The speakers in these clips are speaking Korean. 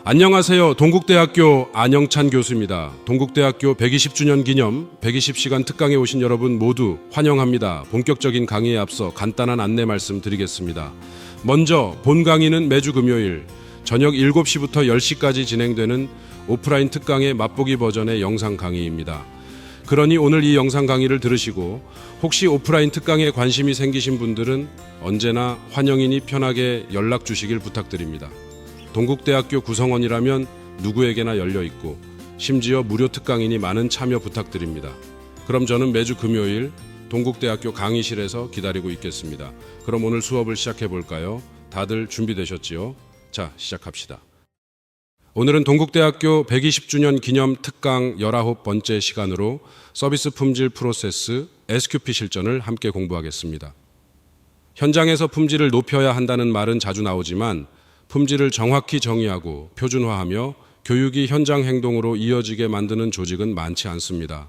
안녕하세요. 동국대학교 안영찬 교수입니다. 동국대학교 120주년 기념 120시간 특강에 오신 여러분 모두 환영합니다. 본격적인 강의에 앞서 간단한 안내 말씀 드리겠습니다. 먼저 본 강의는 매주 금요일 저녁 7시부터 10시까지 진행되는 오프라인 특강의 맛보기 버전의 영상 강의입니다. 그러니 오늘 이 영상 강의를 들으시고 혹시 오프라인 특강에 관심이 생기신 분들은 언제나 환영이니 편하게 연락 주시길 부탁드립니다. 동국대학교 구성원이라면 누구에게나 열려있고 심지어 무료 특강이니 많은 참여 부탁드립니다. 그럼 저는 매주 금요일 동국대학교 강의실에서 기다리고 있겠습니다. 그럼 오늘 수업을 시작해 볼까요? 다들 준비되셨지요? 자, 시작합시다. 오늘은 동국대학교 120주년 기념 특강 19번째 시간으로 서비스 품질 프로세스 SQP 실전을 함께 공부하겠습니다. 현장에서 품질을 높여야 한다는 말은 자주 나오지만 품질을 정확히 정의하고 표준화하며 교육이 현장 행동으로 이어지게 만드는 조직은 많지 않습니다.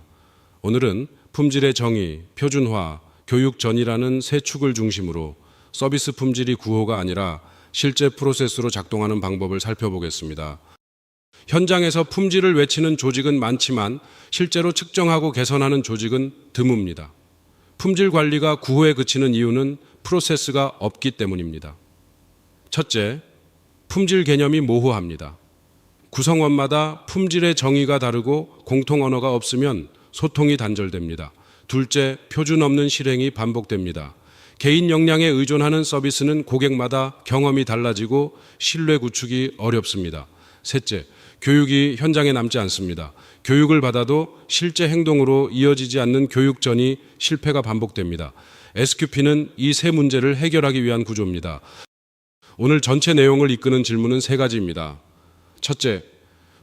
오늘은 품질의 정의, 표준화, 교육 전이라는 세 축을 중심으로 서비스 품질이 구호가 아니라 실제 프로세스로 작동하는 방법을 살펴보겠습니다. 현장에서 품질을 외치는 조직은 많지만 실제로 측정하고 개선하는 조직은 드뭅니다. 품질 관리가 구호에 그치는 이유는 프로세스가 없기 때문입니다. 첫째, 품질 개념이 모호합니다. 구성원마다 품질의 정의가 다르고 공통 언어가 없으면 소통이 단절됩니다. 둘째, 표준 없는 실행이 반복됩니다. 개인 역량에 의존하는 서비스는 고객마다 경험이 달라지고 신뢰 구축이 어렵습니다. 셋째, 교육이 현장에 남지 않습니다. 교육을 받아도 실제 행동으로 이어지지 않는 교육 전이 실패가 반복됩니다. SQP는 이 세 문제를 해결하기 위한 구조입니다. 오늘 전체 내용을 이끄는 질문은 세 가지입니다. 첫째,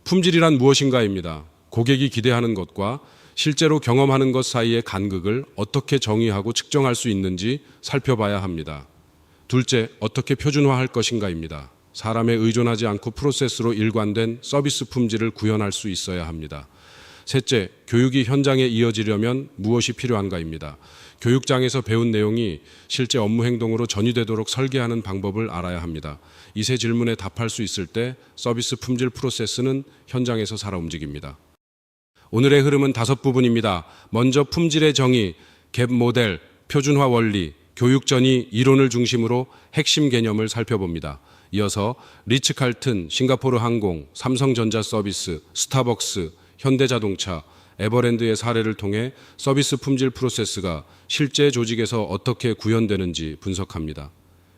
품질이란 무엇인가입니다. 고객이 기대하는 것과 실제로 경험하는 것 사이의 간극을 어떻게 정의하고 측정할 수 있는지 살펴봐야 합니다. 둘째, 어떻게 표준화할 것인가입니다. 사람에 의존하지 않고 프로세스로 일관된 서비스 품질을 구현할 수 있어야 합니다. 셋째, 교육이 현장에 이어지려면 무엇이 필요한가입니다. 교육장에서 배운 내용이 실제 업무 행동으로 전이되도록 설계하는 방법을 알아야 합니다. 이 세 질문에 답할 수 있을 때 서비스 품질 프로세스는 현장에서 살아 움직입니다. 오늘의 흐름은 5부분입니다. 먼저 품질의 정의, 갭 모델, 표준화 원리, 교육 전이 이론을 중심으로 핵심 개념을 살펴봅니다. 이어서 리츠칼튼, 싱가포르 항공, 삼성전자 서비스, 스타벅스, 현대자동차, 에버랜드의 사례를 통해 서비스 품질 프로세스가 실제 조직에서 어떻게 구현되는지 분석합니다.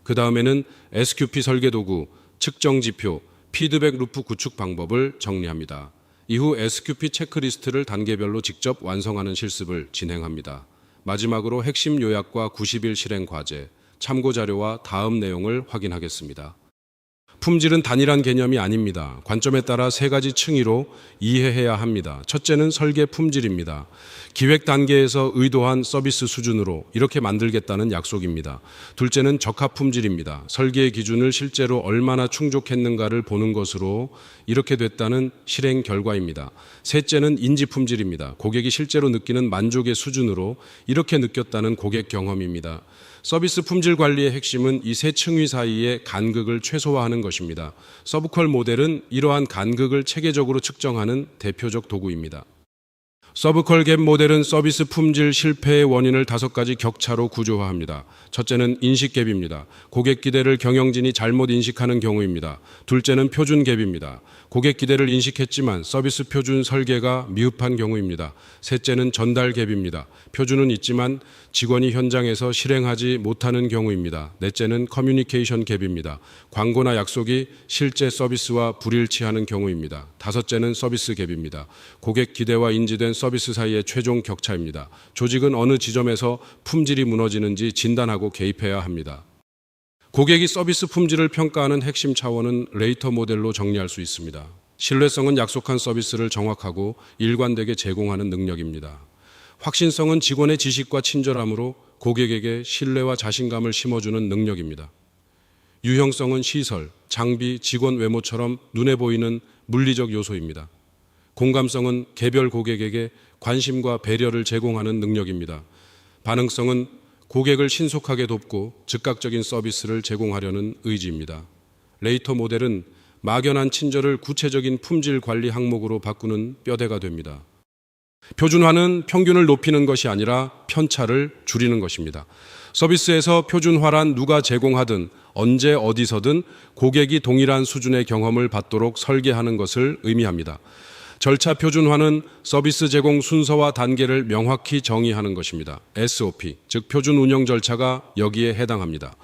그 다음에는 SQP 설계 도구, 측정 지표, 피드백 루프 구축 방법을 정리합니다. 이후 SQP 체크리스트를 단계별로 직접 완성하는 실습을 진행합니다. 마지막으로 핵심 요약과 90일 실행 과제, 참고 자료와 다음 내용을 확인하겠습니다. 품질은 단일한 개념이 아닙니다. 관점에 따라 세 가지 층위로 이해해야 합니다. 첫째는 설계 품질입니다. 기획 단계에서 의도한 서비스 수준으로 이렇게 만들겠다는 약속입니다. 둘째는 적합 품질입니다. 설계의 기준을 실제로 얼마나 충족했는가를 보는 것으로 이렇게 됐다는 실행 결과입니다. 셋째는 인지 품질입니다. 고객이 실제로 느끼는 만족의 수준으로 이렇게 느꼈다는 고객 경험입니다. 서비스 품질 관리의 핵심은 이 세 층위 사이의 간극을 최소화하는 것입니다. 서브컬 모델은 이러한 간극을 체계적으로 측정하는 대표적 도구입니다. 서브컬 갭 모델은 서비스 품질 실패의 원인을 5가지 격차로 구조화합니다. 첫째는 인식 갭입니다. 고객 기대를 경영진이 잘못 인식하는 경우입니다. 둘째는 표준 갭입니다. 고객 기대를 인식했지만 서비스 표준 설계가 미흡한 경우입니다. 셋째는 전달 갭입니다. 표준은 있지만 직원이 현장에서 실행하지 못하는 경우입니다. 넷째는 커뮤니케이션 갭입니다. 광고나 약속이 실제 서비스와 불일치하는 경우입니다. 다섯째는 서비스 갭입니다. 고객 기대와 인지된 서비스 사이의 최종 격차입니다. 조직은 어느 지점에서 품질이 무너지는지 진단하고 개입해야 합니다. 고객이 서비스 품질을 평가하는 핵심 차원은 레이터 모델로 정리할 수 있습니다. 신뢰성은 약속한 서비스를 정확하고 일관되게 제공하는 능력입니다. 확신성은 직원의 지식과 친절함으로 고객에게 신뢰와 자신감을 심어주는 능력입니다. 유형성은 시설, 장비, 직원 외모처럼 눈에 보이는 물리적 요소입니다. 공감성은 개별 고객에게 관심과 배려를 제공하는 능력입니다. 반응성은 고객을 신속하게 돕고 즉각적인 서비스를 제공하려는 의지입니다. 레이터 모델은 막연한 친절을 구체적인 품질 관리 항목으로 바꾸는 뼈대가 됩니다. 표준화는 평균을 높이는 것이 아니라 편차를 줄이는 것입니다. 서비스에서 표준화란 누가 제공하든 언제 어디서든 고객이 동일한 수준의 경험을 받도록 설계하는 것을 의미합니다. 절차 표준화는 서비스 제공 순서와 단계를 명확히 정의하는 것입니다. SOP, 즉 표준 운영 절차가 여기에 해당합니다.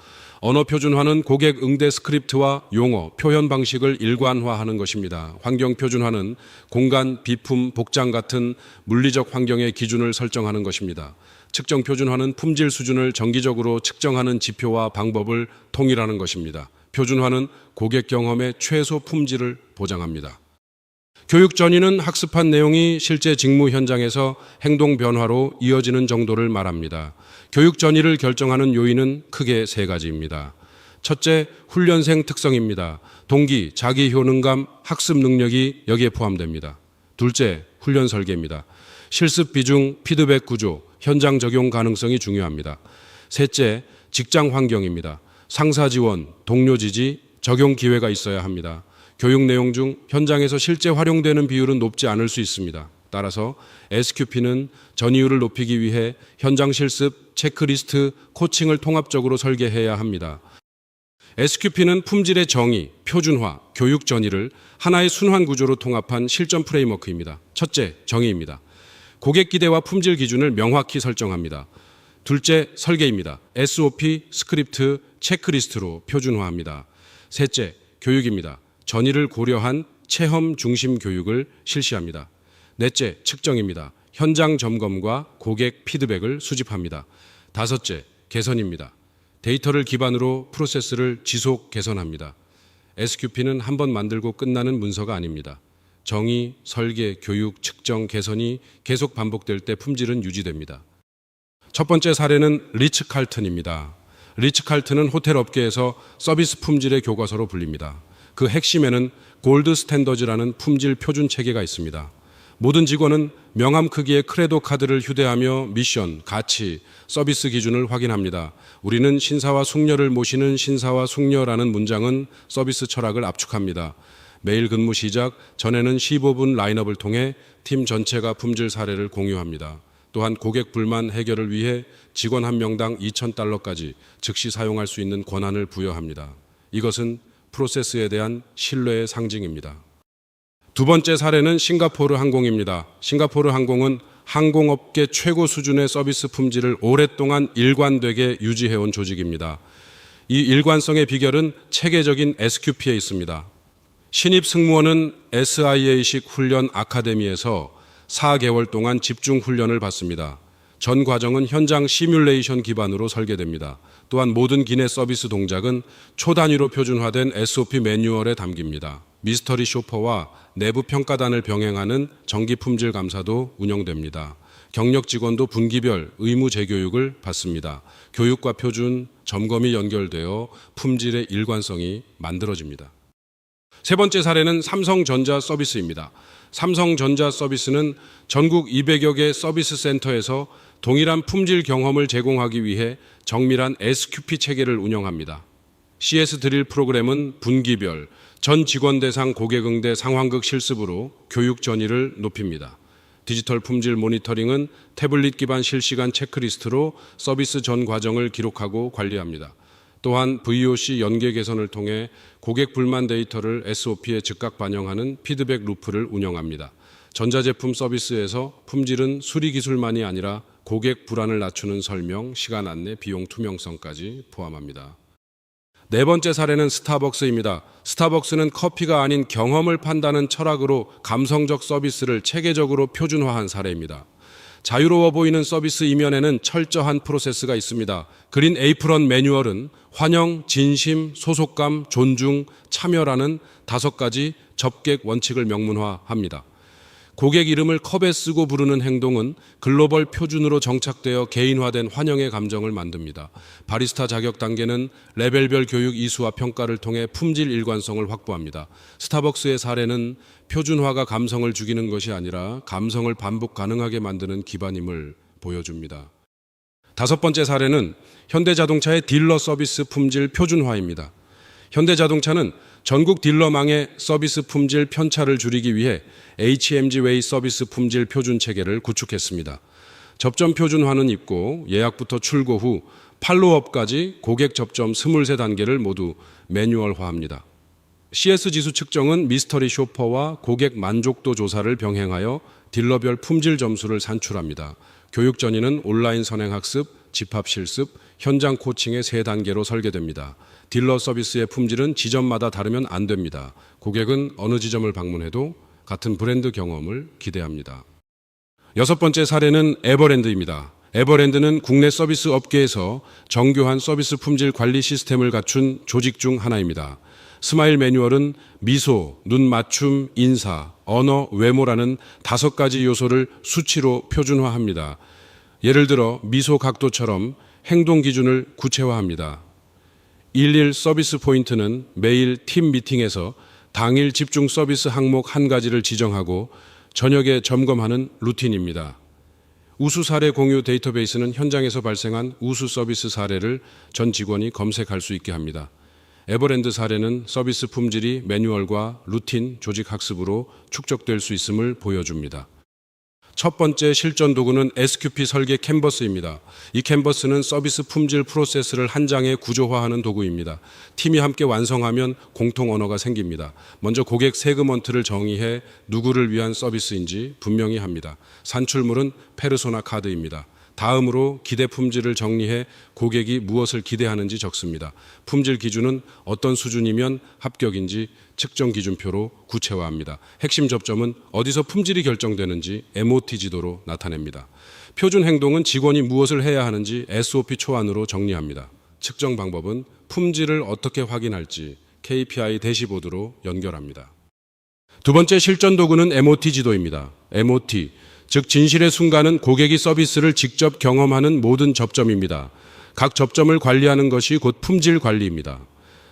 언어 표준화는 고객 응대 스크립트와 용어, 표현 방식을 일관화하는 것입니다. 환경 표준화는 공간, 비품, 복장 같은 물리적 환경의 기준을 설정하는 것입니다. 측정 표준화는 품질 수준을 정기적으로 측정하는 지표와 방법을 통일하는 것입니다. 표준화는 고객 경험의 최소 품질을 보장합니다. 교육 전이는 학습한 내용이 실제 직무 현장에서 행동 변화로 이어지는 정도를 말합니다. 교육 전이를 결정하는 요인은 크게 세 가지입니다. 첫째, 훈련생 특성입니다. 동기, 자기 효능감, 학습 능력이 여기에 포함됩니다. 둘째, 훈련 설계입니다. 실습 비중, 피드백 구조, 현장 적용 가능성이 중요합니다. 셋째, 직장 환경입니다. 상사 지원, 동료 지지, 적용 기회가 있어야 합니다. 교육 내용 중 현장에서 실제 활용되는 비율은 높지 않을 수 있습니다. 따라서 SQP는 전이율을 높이기 위해 현장 실습, 체크리스트, 코칭을 통합적으로 설계해야 합니다. SQP는 품질의 정의, 표준화, 교육 전이를 하나의 순환 구조로 통합한 실전 프레임워크입니다. 첫째, 정의입니다. 고객 기대와 품질 기준을 명확히 설정합니다. 둘째, 설계입니다. SOP, 스크립트, 체크리스트로 표준화합니다. 셋째, 교육입니다. 전이를 고려한 체험 중심 교육을 실시합니다. 넷째, 측정입니다. 현장 점검과 고객 피드백을 수집합니다. 다섯째, 개선입니다. 데이터를 기반으로 프로세스를 지속 개선합니다. SQP는 한 번 만들고 끝나는 문서가 아닙니다. 정의, 설계, 교육, 측정, 개선이 계속 반복될 때 품질은 유지됩니다. 첫 번째 사례는 리츠칼튼입니다. 리츠칼튼은 호텔 업계에서 서비스 품질의 교과서로 불립니다. 그 핵심에는 골드 스탠더즈라는 품질 표준 체계가 있습니다. 모든 직원은 명함 크기의 크레도 카드를 휴대하며 미션, 가치, 서비스 기준을 확인합니다. 우리는 신사와 숙녀를 모시는 신사와 숙녀라는 문장은 서비스 철학을 압축합니다. 매일 근무 시작 전에는 15분 라인업을 통해 팀 전체가 품질 사례를 공유합니다. 또한 고객 불만 해결을 위해 직원 한 명당 $2,000까지 즉시 사용할 수 있는 권한을 부여합니다. 이것은 프로세스에 대한 신뢰의 상징입니다. 두 번째 사례는 싱가포르 항공입니다. 싱가포르 항공은 항공업계 최고 수준의 서비스 품질을 오랫동안 일관되게 유지해온 조직입니다. 이 일관성의 비결은 체계적인 SQP에 있습니다. 신입 승무원은 SIA식 훈련 아카데미에서 4개월 동안 집중 훈련을 받습니다. 전 과정은 현장 시뮬레이션 기반으로 설계됩니다. 또한 모든 기내 서비스 동작은 초단위로 표준화된 SOP 매뉴얼에 담깁니다. 미스터리 쇼퍼와 내부 평가단을 병행하는 정기 품질 감사도 운영됩니다. 경력 직원도 분기별 의무 재교육을 받습니다. 교육과 표준, 점검이 연결되어 품질의 일관성이 만들어집니다. 세 번째 사례는 삼성전자 서비스입니다. 삼성전자 서비스는 전국 200여 개 서비스 센터에서 동일한 품질 경험을 제공하기 위해 정밀한 SQP 체계를 운영합니다. CS 드릴 프로그램은 분기별, 전 직원 대상 고객 응대 상황극 실습으로 교육 전이를 높입니다. 디지털 품질 모니터링은 태블릿 기반 실시간 체크리스트로 서비스 전 과정을 기록하고 관리합니다. 또한 VOC 연계 개선을 통해 고객 불만 데이터를 SOP에 즉각 반영하는 피드백 루프를 운영합니다. 전자제품 서비스에서 품질은 수리 기술만이 아니라 고객 불안을 낮추는 설명, 시간 안내, 비용 투명성까지 포함합니다. 네 번째 사례는 스타벅스입니다. 스타벅스는 커피가 아닌 경험을 판다는 철학으로 감성적 서비스를 체계적으로 표준화한 사례입니다. 자유로워 보이는 서비스 이면에는 철저한 프로세스가 있습니다. 그린 에이프런 매뉴얼은 환영, 진심, 소속감, 존중, 참여라는 5가지 접객 원칙을 명문화합니다. 고객 이름을 컵에 쓰고 부르는 행동은 글로벌 표준으로 정착되어 개인화된 환영의 감정을 만듭니다. 바리스타 자격 단계는 레벨별 교육 이수와 평가를 통해 품질 일관성을 확보합니다. 스타벅스의 사례는 표준화가 감성을 죽이는 것이 아니라 감성을 반복 가능하게 만드는 기반임을 보여줍니다. 다섯 번째 사례는 현대자동차의 딜러 서비스 품질 표준화입니다. 현대자동차는 전국 딜러망의 서비스 품질 편차를 줄이기 위해 HMG 웨이 서비스 품질 표준 체계를 구축했습니다. 접점 표준화는 있고 예약부터 출고 후 팔로우업까지 고객 접점 23단계를 모두 매뉴얼화합니다. CS 지수 측정은 미스터리 쇼퍼와 고객 만족도 조사를 병행하여 딜러별 품질 점수를 산출합니다. 교육 전이는 온라인 선행학습, 집합 실습, 현장 코칭의 3단계로 설계됩니다. 딜러 서비스의 품질은 지점마다 다르면 안 됩니다. 고객은 어느 지점을 방문해도 같은 브랜드 경험을 기대합니다. 6번째 사례는 에버랜드입니다. 에버랜드는 국내 서비스 업계에서 정교한 서비스 품질 관리 시스템을 갖춘 조직 중 하나입니다. 스마일 매뉴얼은 미소, 눈 맞춤, 인사, 언어, 외모라는 5가지 요소를 수치로 표준화합니다. 예를 들어 미소 각도처럼 행동 기준을 구체화합니다. 11 서비스 포인트는 매일 팀 미팅에서 당일 집중 서비스 항목 1가지를 지정하고 저녁에 점검하는 루틴입니다. 우수 사례 공유 데이터베이스는 현장에서 발생한 우수 서비스 사례를 전 직원이 검색할 수 있게 합니다. 에버랜드 사례는 서비스 품질이 매뉴얼과 루틴, 조직 학습으로 축적될 수 있음을 보여줍니다. 첫 번째 실전 도구는 SQP 설계 캔버스입니다. 이 캔버스는 서비스 품질 프로세스를 한 장에 구조화하는 도구입니다. 팀이 함께 완성하면 공통 언어가 생깁니다. 먼저 고객 세그먼트를 정의해 누구를 위한 서비스인지 분명히 합니다. 산출물은 페르소나 카드입니다. 다음으로 기대 품질을 정리해 고객이 무엇을 기대하는지 적습니다. 품질 기준은 어떤 수준이면 합격인지 측정 기준표로 구체화합니다. 핵심 접점은 어디서 품질이 결정되는지 MOT 지도로 나타냅니다. 표준 행동은 직원이 무엇을 해야 하는지 SOP 초안으로 정리합니다. 측정 방법은 품질을 어떻게 확인할지 KPI 대시보드로 연결합니다. 두 번째 실전 도구는 MOT 지도입니다. MOT, 즉 진실의 순간은 고객이 서비스를 직접 경험하는 모든 접점입니다. 각 접점을 관리하는 것이 곧 품질 관리입니다.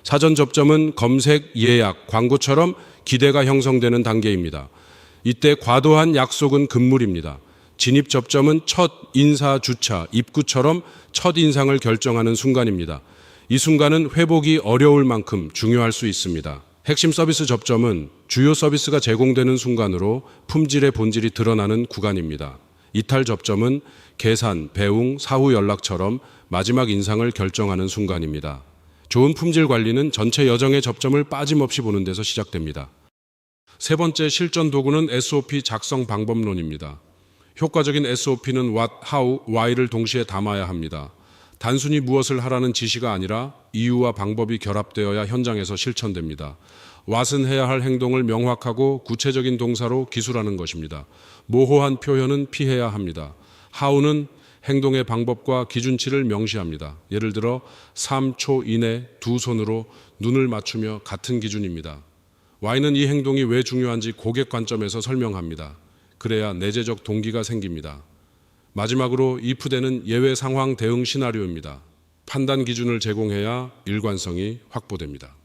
사전 접점은 검색, 예약, 광고처럼 기대가 형성되는 단계입니다. 이때 과도한 약속은 금물입니다. 진입 접점은 첫 인사 주차, 입구처럼 첫 인상을 결정하는 순간입니다. 이 순간은 회복이 어려울 만큼 중요할 수 있습니다. 핵심 서비스 접점은 주요 서비스가 제공되는 순간으로 품질의 본질이 드러나는 구간입니다. 이탈 접점은 계산, 배웅, 사후 연락처럼 마지막 인상을 결정하는 순간입니다. 좋은 품질 관리는 전체 여정의 접점을 빠짐없이 보는 데서 시작됩니다. 세 번째 실전 도구는 SOP 작성 방법론입니다. 효과적인 SOP는 what, how, why를 동시에 담아야 합니다. 단순히 무엇을 하라는 지시가 아니라 이유와 방법이 결합되어야 현장에서 실천됩니다. what은 해야 할 행동을 명확하고 구체적인 동사로 기술하는 것입니다. 모호한 표현은 피해야 합니다. how는 행동의 방법과 기준치를 명시합니다. 예를 들어 3초 이내 두 손으로 눈을 맞추며 같은 기준입니다. Y는 이 행동이 왜 중요한지 고객 관점에서 설명합니다. 그래야 내재적 동기가 생깁니다. 마지막으로 if대는 예외 상황 대응 시나리오입니다. 판단 기준을 제공해야 일관성이 확보됩니다.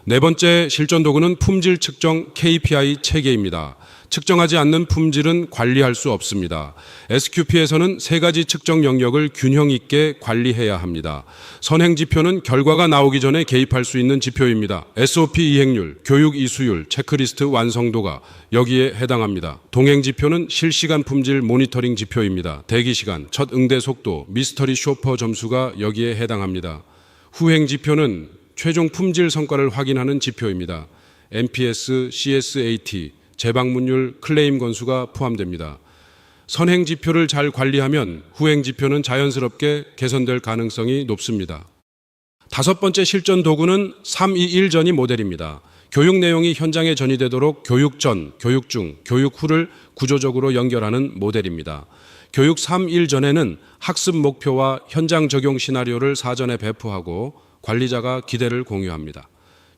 네 번째 실전 도구는 품질 측정 KPI 체계입니다. 측정하지 않는 품질은 관리할 수 없습니다. SQP에서는 3가지 측정 영역을 균형 있게 관리해야 합니다. 선행 지표는 결과가 나오기 전에 개입할 수 있는 지표입니다. SOP 이행률, 교육 이수율, 체크리스트 완성도가 여기에 해당합니다. 동행 지표는 실시간 품질 모니터링 지표입니다. 대기 시간, 첫 응대 속도, 미스터리 쇼퍼 점수가 여기에 해당합니다. 후행 지표는 최종 품질 성과를 확인하는 지표입니다. NPS, CSAT, 재방문율, 클레임 건수가 포함됩니다. 선행 지표를 잘 관리하면 후행 지표는 자연스럽게 개선될 가능성이 높습니다. 5번째 실전 도구는 3-2-1 전이 모델입니다. 교육 내용이 현장에 전이되도록 교육 전, 교육 중, 교육 후를 구조적으로 연결하는 모델입니다. 교육 3-1 전에는 학습 목표와 현장 적용 시나리오를 사전에 배포하고 관리자가 기대를 공유합니다.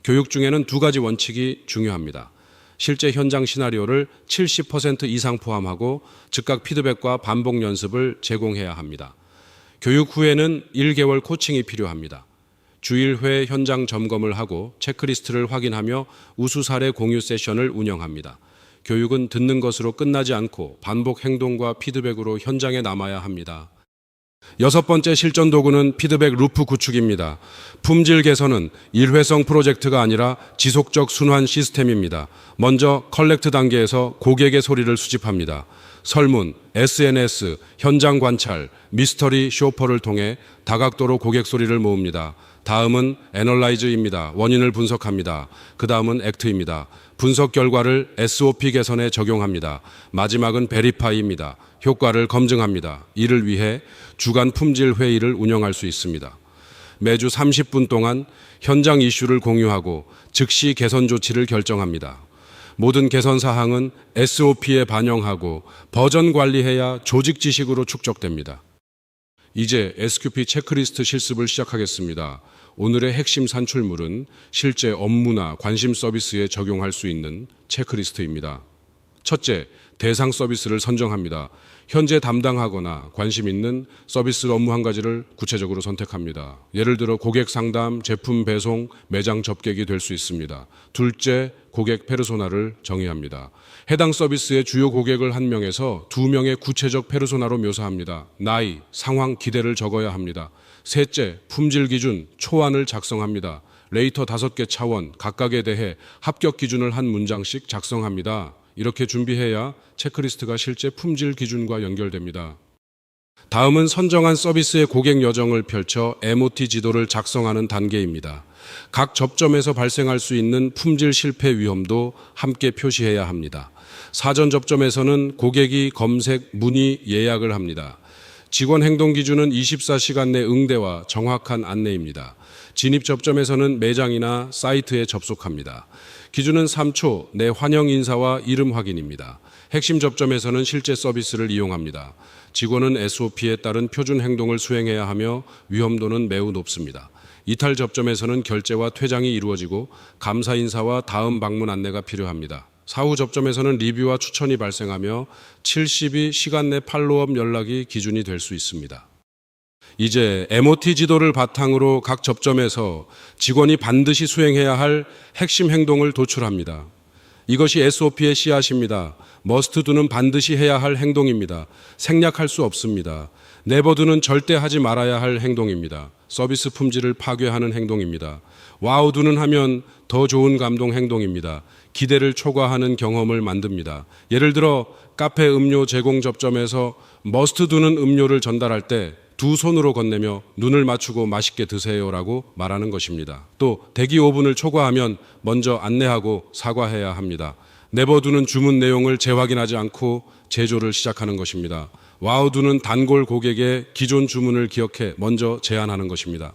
교육 중에는 2가지 원칙이 중요합니다. 실제 현장 시나리오를 70% 이상 포함하고 즉각 피드백과 반복 연습을 제공해야 합니다. 교육 후에는 1개월 코칭이 필요합니다. 주일회 현장 점검을 하고 체크리스트를 확인하며 우수 사례 공유 세션을 운영합니다. 교육은 듣는 것으로 끝나지 않고 반복 행동과 피드백으로 현장에 남아야 합니다. 여섯 번째 실전 도구는 피드백 루프 구축입니다. 품질 개선은 일회성 프로젝트가 아니라 지속적 순환 시스템입니다. 먼저 컬렉트 단계에서 고객의 소리를 수집합니다. 설문, SNS, 현장 관찰, 미스터리 쇼퍼를 통해 다각도로 고객 소리를 모읍니다. 다음은 애널라이즈입니다. 원인을 분석합니다. 그 다음은 액트입니다. 분석 결과를 SOP 개선에 적용합니다. 마지막은 베리파이입니다. 효과를 검증합니다. 이를 위해 주간 품질 회의를 운영할 수 있습니다. 매주 30분 동안 현장 이슈를 공유하고 즉시 개선 조치를 결정합니다. 모든 개선 사항은 SOP에 반영하고 버전 관리해야 조직 지식으로 축적됩니다. 이제 SQP 체크리스트 실습을 시작하겠습니다. 오늘의 핵심 산출물은 실제 업무나 관심 서비스에 적용할 수 있는 체크리스트입니다. 첫째, 대상 서비스를 선정합니다. 현재 담당하거나 관심 있는 서비스 업무 한 가지를 구체적으로 선택합니다. 예를 들어 고객 상담, 제품 배송, 매장 접객이 될 수 있습니다. 둘째, 고객 페르소나를 정의합니다. 해당 서비스의 주요 고객을 한 명에서 두 명의 구체적 페르소나로 묘사합니다. 나이, 상황, 기대를 적어야 합니다. 셋째, 품질 기준, 초안을 작성합니다. 레이터 5개 차원, 각각에 대해 합격 기준을 한 문장씩 작성합니다. 이렇게 준비해야 체크리스트가 실제 품질 기준과 연결됩니다. 다음은 선정한 서비스의 고객 여정을 펼쳐 MOT 지도를 작성하는 단계입니다. 각 접점에서 발생할 수 있는 품질 실패 위험도 함께 표시해야 합니다. 사전 접점에서는 고객이 검색, 문의, 예약을 합니다. 직원 행동 기준은 24시간 내 응대와 정확한 안내입니다. 진입 접점에서는 매장이나 사이트에 접속합니다. 기준은 3초 내 환영 인사와 이름 확인입니다. 핵심 접점에서는 실제 서비스를 이용합니다. 직원은 SOP에 따른 표준 행동을 수행해야 하며 위험도는 매우 높습니다. 이탈 접점에서는 결제와 퇴장이 이루어지고 감사 인사와 다음 방문 안내가 필요합니다. 사후 접점에서는 리뷰와 추천이 발생하며 72시간 내 팔로업 연락이 기준이 될 수 있습니다. 이제 MOT 지도를 바탕으로 각 접점에서 직원이 반드시 수행해야 할 핵심 행동을 도출합니다. 이것이 SOP의 씨앗입니다. 머스트 두는 반드시 해야 할 행동입니다. 생략할 수 없습니다. 네버두는 절대 하지 말아야 할 행동입니다. 서비스 품질을 파괴하는 행동입니다. 와우두는 하면 더 좋은 감동 행동입니다. 기대를 초과하는 경험을 만듭니다. 예를 들어 카페 음료 제공 접점에서 머스트 두는 음료를 전달할 때 두 손으로 건네며 눈을 맞추고 맛있게 드세요라고 말하는 것입니다. 또 대기 5분을 초과하면 먼저 안내하고 사과해야 합니다. 네버두는 주문 내용을 재확인하지 않고 제조를 시작하는 것입니다. 와우두는 단골 고객의 기존 주문을 기억해 먼저 제안하는 것입니다.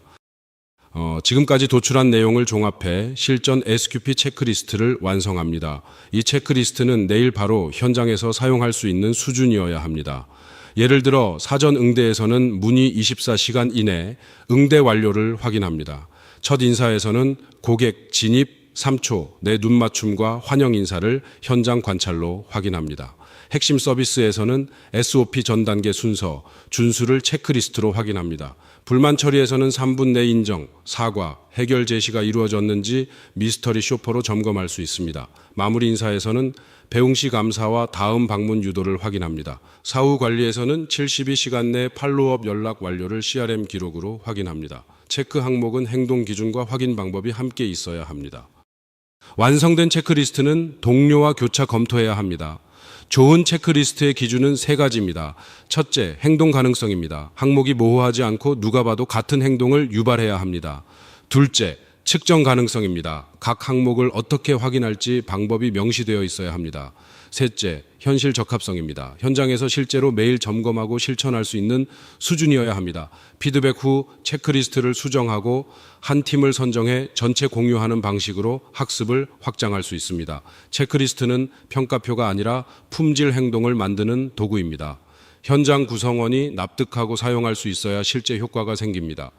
지금까지 도출한 내용을 종합해 실전 SQP 체크리스트를 완성합니다. 이 체크리스트는 내일 바로 현장에서 사용할 수 있는 수준이어야 합니다. 예를 들어 사전 응대에서는 문의 24시간 이내 응대 완료를 확인합니다. 첫 인사에서는 고객 진입 3초 내 눈 맞춤과 환영 인사를 현장 관찰로 확인합니다. 핵심 서비스에서는 SOP 전 단계 순서, 준수를 체크리스트로 확인합니다. 불만 처리에서는 3분 내 인정, 사과, 해결 제시가 이루어졌는지 미스터리 쇼퍼로 점검할 수 있습니다. 마무리 인사에서는 배웅 시 감사와 다음 방문 유도를 확인합니다. 사후 관리에서는 72시간 내 팔로업 연락 완료를 CRM 기록으로 확인합니다. 체크 항목은 행동 기준과 확인 방법이 함께 있어야 합니다. 완성된 체크리스트는 동료와 교차 검토해야 합니다. 좋은 체크리스트의 기준은 3가지입니다. 첫째, 행동 가능성입니다. 항목이 모호하지 않고 누가 봐도 같은 행동을 유발해야 합니다. 둘째, 측정 가능성입니다. 각 항목을 어떻게 확인할지 방법이 명시되어 있어야 합니다. 셋째, 현실 적합성입니다. 현장에서 실제로 매일 점검하고 실천할 수 있는 수준이어야 합니다. 피드백 후 체크리스트를 수정하고 한 팀을 선정해 전체 공유하는 방식으로 학습을 확장할 수 있습니다. 체크리스트는 평가표가 아니라 품질 행동을 만드는 도구입니다. 현장 구성원이 납득하고 사용할 수 있어야 실제 효과가 생깁니다.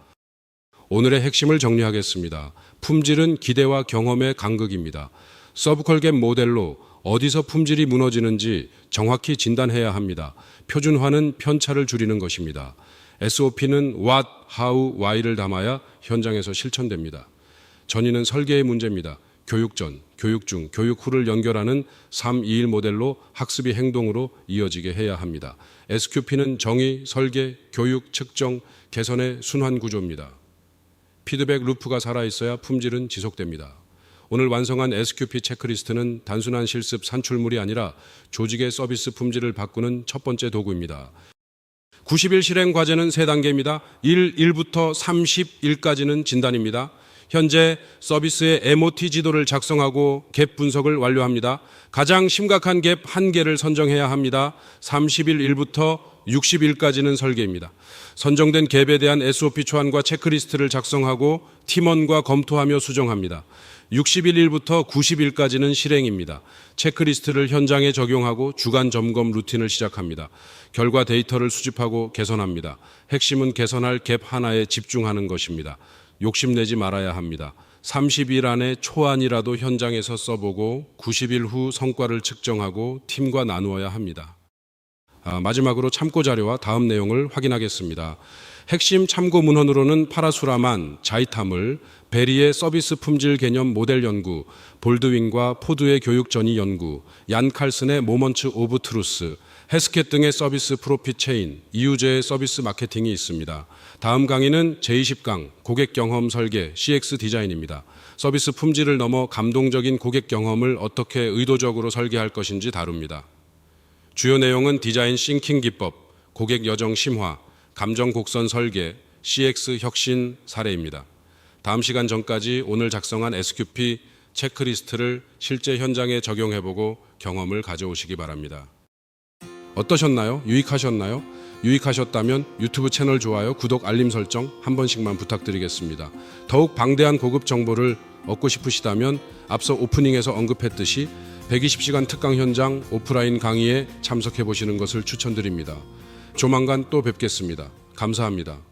오늘의 핵심을 정리하겠습니다. 품질은 기대와 경험의 간극입니다. 서브컬갭 모델로 어디서 품질이 무너지는지 정확히 진단해야 합니다. 표준화는 편차를 줄이는 것입니다. SOP는 what, how, why를 담아야 현장에서 실천됩니다. 전이는 설계의 문제입니다. 교육 전, 교육 중, 교육 후를 연결하는 3-2-1 모델로 학습이 행동으로 이어지게 해야 합니다. SQP는 정의, 설계, 교육, 측정, 개선의 순환 구조입니다. 피드백 루프가 살아있어야 품질은 지속됩니다. 오늘 완성한 SQP 체크리스트는 단순한 실습 산출물이 아니라 조직의 서비스 품질을 바꾸는 첫 번째 도구입니다. 90일 실행 과제는 3단계입니다. 1부터 31까지는 진단입니다. 현재 서비스의 MOT 지도를 작성하고 갭 분석을 완료합니다. 가장 심각한 갭 1개를 선정해야 합니다. 30일 1부터 60일까지는 설계입니다. 선정된 갭에 대한 SOP 초안과 체크리스트를 작성하고 팀원과 검토하며 수정합니다. 60일 1부터 90일까지는 실행입니다. 체크리스트를 현장에 적용하고 주간 점검 루틴을 시작합니다. 결과 데이터를 수집하고 개선합니다. 핵심은 개선할 갭 하나에 집중하는 것입니다. 욕심내지 말아야 합니다. 30일 안에 초안이라도 현장에서 써보고 90일 후 성과를 측정하고 팀과 나누어야 합니다. 마지막으로 참고 자료와 다음 내용을 확인하겠습니다. 핵심 참고 문헌으로는 파라수라만, 자이타물, 베리의 서비스 품질 개념 모델 연구, 볼드윈과 포드의 교육 전이 연구, 얀 칼슨의 모먼츠 오브 트루스, 헤스켓 등의 서비스 프로핏 체인, 이유제의 서비스 마케팅이 있습니다. 다음 강의는 제20강 고객 경험 설계 CX 디자인입니다. 서비스 품질을 넘어 감동적인 고객 경험을 어떻게 의도적으로 설계할 것인지 다룹니다. 주요 내용은 디자인 싱킹 기법, 고객 여정 심화, 감정 곡선 설계, CX 혁신 사례입니다. 다음 시간 전까지 오늘 작성한 SQP 체크리스트를 실제 현장에 적용해보고 경험을 가져오시기 바랍니다. 어떠셨나요? 유익하셨나요? 유익하셨다면 유튜브 채널 좋아요, 구독, 알림 설정 한 번씩만 부탁드리겠습니다. 더욱 방대한 고급 정보를 얻고 싶으시다면 앞서 오프닝에서 언급했듯이 120시간 특강 현장 오프라인 강의에 참석해 보시는 것을 추천드립니다. 조만간 또 뵙겠습니다. 감사합니다.